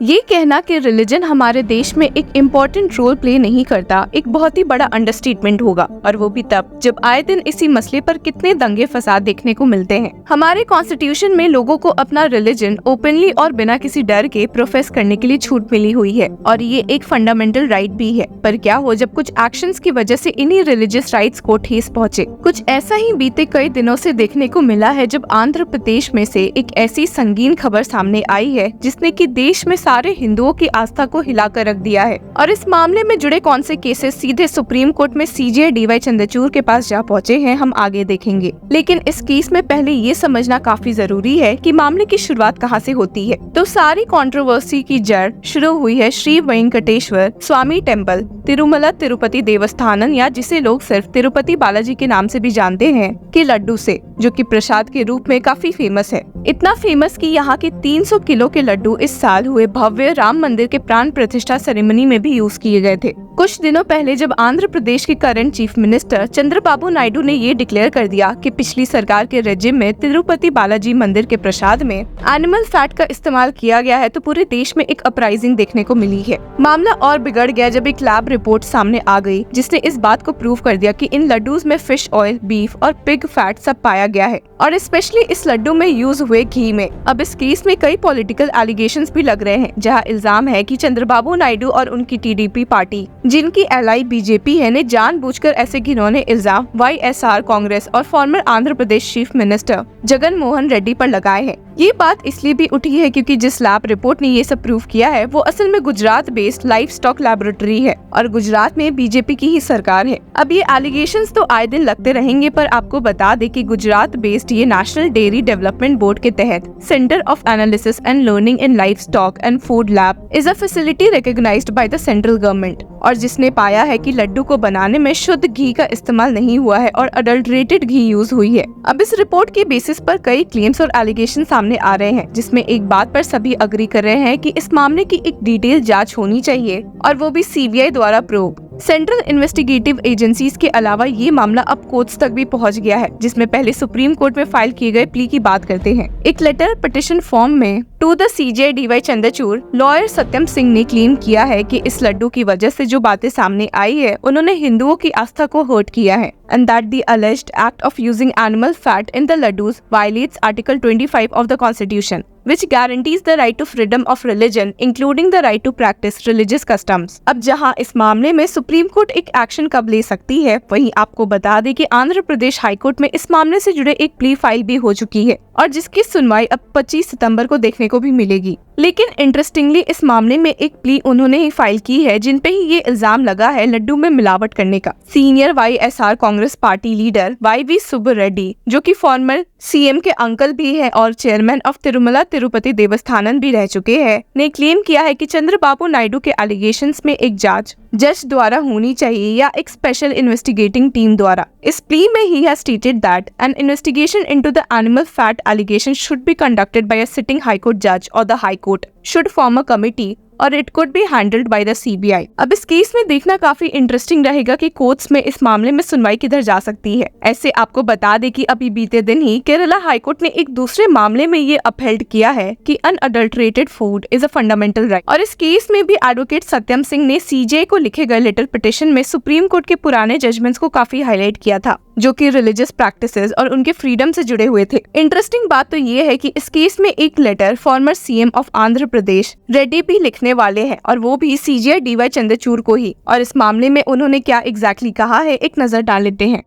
ये कहना कि रिलीजन हमारे देश में एक इम्पोर्टेंट रोल प्ले नहीं करता एक बहुत ही बड़ा अंडरस्टेटमेंट होगा, और वो भी तब जब आए दिन इसी मसले पर कितने दंगे फसाद देखने को मिलते हैं। हमारे कॉन्स्टिट्यूशन में लोगों को अपना रिलीजन ओपनली और बिना किसी डर के प्रोफेस करने के लिए छूट मिली हुई है, और ये एक फंडामेंटल राइट भी है। पर क्या हो जब कुछ एक्शंस की वजह से इन्हीं रिलीजियस राइट्स को ठेस पहुंचे। कुछ ऐसा ही बीते कई दिनों से देखने को मिला है, जब आंध्र प्रदेश में से एक ऐसी संगीन खबर सामने आई है जिसने की देश में सारे हिंदुओं की आस्था को हिलाकर रख दिया है। और इस मामले में जुड़े कौन से केसेस सीधे सुप्रीम कोर्ट में सीजे डीवाई चंद्रचूड़ के पास जा पहुंचे हैं, हम आगे देखेंगे। लेकिन इस केस में पहले ये समझना काफी जरूरी है कि मामले की शुरुआत कहां से होती है। तो सारी कंट्रोवर्सी की जड़ शुरू हुई है श्री वेंकटेश्वर स्वामी टेम्पल तिरुमला तिरुपति देवस्थानम, या जिसे लोग सिर्फ तिरुपति बालाजी के नाम से भी जानते हैं, के लड्डू से, जो कि प्रसाद के रूप में काफी फेमस है। इतना फेमस कि यहाँ के 300 किलो के लड्डू इस साल हुए भव्य राम मंदिर के प्राण प्रतिष्ठा सेरेमनी में भी यूज किए गए थे। कुछ दिनों पहले जब आंध्र प्रदेश के current chief minister Chandrababu Naidu ने ये डिक्लेयर कर दिया कि पिछली सरकार के रेजिम में तिरुपति बालाजी मंदिर के प्रसाद में एनिमल फैट का इस्तेमाल किया गया है, तो पूरे देश में एक अपराइजिंग देखने को मिली है। मामला और बिगड़ गया जब एक लैब रिपोर्ट सामने आ गई जिसने इस बात को प्रूव कर दिया कि इन लड्डूज में फिश ऑयल, बीफ और पिग फैट सब पाया गया है, और स्पेशली इस लड्डू में यूज हुए घी में। अब इस केस में कई पॉलिटिकल एलिगेशंस भी लग रहे हैं, जहां इल्जाम है कि चंद्रबाबू नायडू और उनकी टीडीपी पार्टी, जिनकी एलआई बीजेपी है, ने जानबूझकर ऐसे घिनौने इल्जाम वाईएसआर कांग्रेस और farmer Andhra Pradesh chief minister Jagan Mohan Reddy पर लगाए हैं। ये बात इसलिए भी उठी है क्योंकि जिस लैब रिपोर्ट ने ये सब प्रूव किया है वो असल में Gujarat based life stock laboratory है, और गुजरात में बीजेपी की ही सरकार है। अब ये एलिगेशंस तो आए दिन लगते रहेंगे, पर आपको बता दें कि गुजरात बेस्ड ये नेशनल डेयरी डेवलपमेंट बोर्ड के तहत Centre of Analysis and Learning in Livestock and Food Lab is a facility recognised by the central government, और जिसने पाया है कि लड्डू को बनाने में शुद्ध घी का इस्तेमाल नहीं हुआ है और अडल्ट्रेटेड घी यूज हुई है। अब इस रिपोर्ट के बेसिस पर कई क्लेम्स और एलिगेशन सामने आ रहे हैं, जिसमें एक बात पर सभी अग्री कर रहे हैं कि इस मामले की एक डिटेल जांच होनी चाहिए, और वो भी सीबीआई द्वारा प्रोब। सेंट्रल इन्वेस्टिगेटिव एजेंसीज के अलावा ये मामला अब कोर्ट्स तक भी पहुंच गया है, जिसमें पहले सुप्रीम कोर्ट में फाइल किए गए प्ली की बात करते हैं। एक लेटर पिटिशन फॉर्म में to the CJ DY Chandrachud lawyer Satyam Singh ने क्लेम किया है कि इस लड्डू की वजह से जो बातें सामने आई है उन्होंने हिंदुओं की आस्था को हर्ट किया है, and that the alleged act of using animal fat in the laddus violates Article 25 of the Constitution, which guarantees the right to freedom of religion, including the right to practice religious customs. अब जहां इस मामले में supreme court एक action कब ले सकती है, वहीं आपको बता दें कि आंध्र प्रदेश हाई कोर्ट में इस मामले से जुड़े एक प्ली फाइल भी हो चुकी है, और जिसकी सुनवाई अब 25 सितंबर को देखने को भी मिलेगी। लेकिन इंटरेस्टिंगली इस मामले में एक प्ली उन्होंने ही फाइल की है जिन पे ही ये इल्जाम लगा है लड्डू में मिलावट करने का। Senior YSR Congress party leader YV Subba Reddy, जो कि फॉर्मर सीएम के अंकल भी है और चेयरमैन ऑफ तिरुमला तिरुपति देवस्थानम भी रह चुके हैं, ने क्लेम किया है कि चंद्रबाबू नायडू के एलिगेशंस में एक जांच जज द्वारा होनी चाहिए या एक स्पेशल इन्वेस्टिगेटिंग टीम द्वारा। इस प्ली में he has stated that an investigation into the animal fat allegation should be conducted by a sitting high court जज और the high court should form a committee और it could be handled by the CBI. अब इस case में देखना काफी interesting रहेगा कि कोर्ट्स में इस मामले में सुनवाई किधर जा सकती है। ऐसे आपको बता दें कि अभी बीते दिन ही केरला हाईकोर्ट ने एक दूसरे मामले में ये अपहेल्ड किया है कि unadulterated food is a fundamental right, और इस केस में भी एडवोकेट सत्यम सिंह ने सीजे को लिखे गए लेटर पिटिशन में सुप्रीम कोर्ट के पुराने जजमेंट्स को काफी हाईलाइट किया था, जो कि रिलीजियस प्रैक्टिसेस और उनके फ्रीडम से जुड़े हुए थे। इंटरेस्टिंग बात तो ये है कि इस केस में एक letter former CM of Andhra Pradesh Reddy भी लिखने वाले हैं, और वो भी सीजे डीवाई चंद्रचूड़ को ही। और इस मामले में उन्होंने क्या एग्जैक्टली कहा है, एक नजर डाल लेते हैं।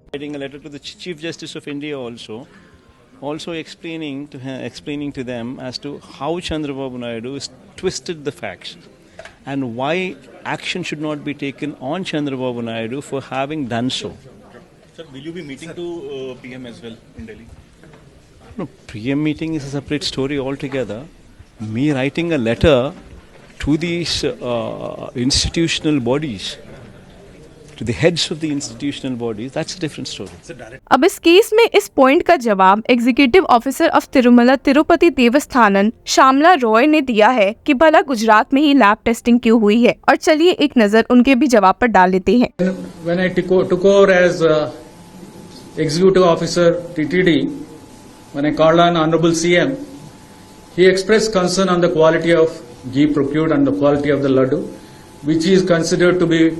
Chief justice of India also explaining to them as to how Chandrababu Naidu has twisted the facts and why action should not be taken on Chandrababu Naidu for having done so. Sir, will you be meeting to PM as well in Delhi? No, PM meeting is a separate story altogether. Me writing a letter to these institutional bodies, to the heads of the institutional bodies, that's a different story. अब इस case में इस point का जवाब executive officer of Tirumala Tirupati Devasthanam Shyamala Roy ने दिया है कि भला गुजरात में ही लैब टेस्टिंग क्यों हुई है, और चलिए एक नजर उनके भी जवाब पर डाल लेते हैं। When I took over as executive officer TTD, when I called on Honorable CM, he expressed concern on the quality of ghee procured and the quality of the laddu, which is considered to be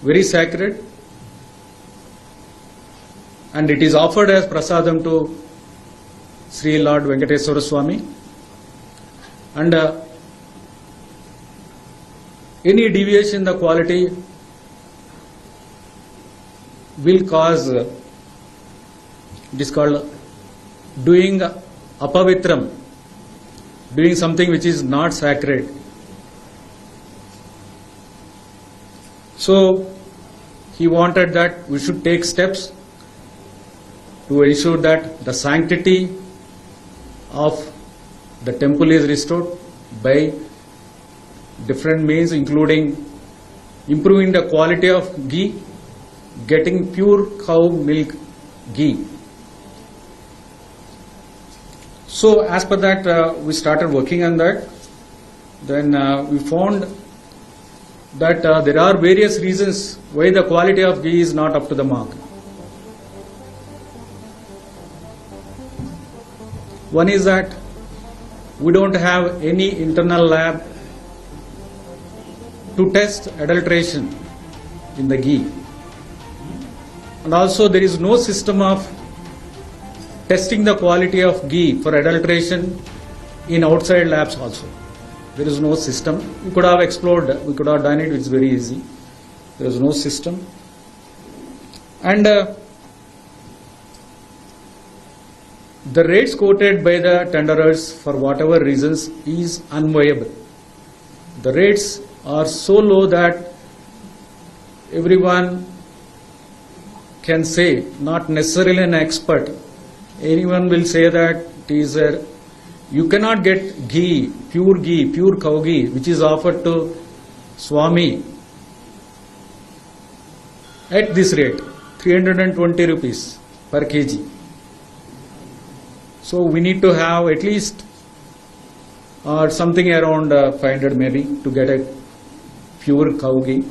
very sacred, and it is offered as prasadam to Sri Lord Venkateswara Swami. And any deviation in the quality will cause, it is called doing apavitram, doing something which is not sacred. So he wanted that we should take steps to ensure that the sanctity of the temple is restored by different means, including improving the quality of ghee, getting pure cow milk ghee. So as per that, we started working on that. Then we found that there are various reasons why the quality of ghee is not up to the mark. One is that we don't have any internal lab to test adulteration in the ghee. And also there is no system of testing the quality of ghee for adulteration in outside labs also. There is no system. We could have explored, we could have done it, it's very easy. There is no system. And the rates quoted by the tenderers for whatever reasons is unviable. The rates are so low that everyone can say, not necessarily an expert, anyone will say that it is a, you cannot get ghee, pure cow ghee, which is offered to Swami at this rate, 320 rupees per kg. So we need to have at least something around 500 maybe to get a pure cow ghee.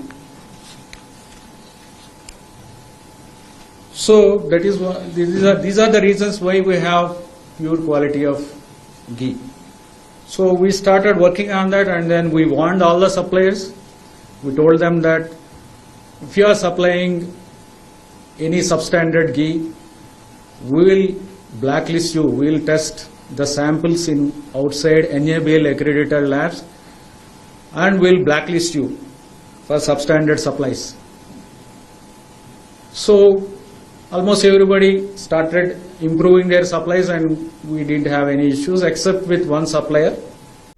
So that is what, these are the reasons why we have pure quality of ghee. So we started working on that, and then we warned all the suppliers. We told them that if you are supplying any substandard ghee, we will blacklist you. We will test the samples in outside NABL accredited labs and we will blacklist you for substandard supplies. So almost everybody started improving their supplies and we didn't have any issues except with one supplier.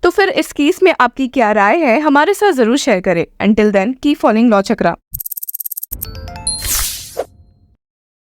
तो फिर इस case में आपकी क्या राय है, हमारे साथ जरूर शेयर करें. Until then, keep following Law Chakra.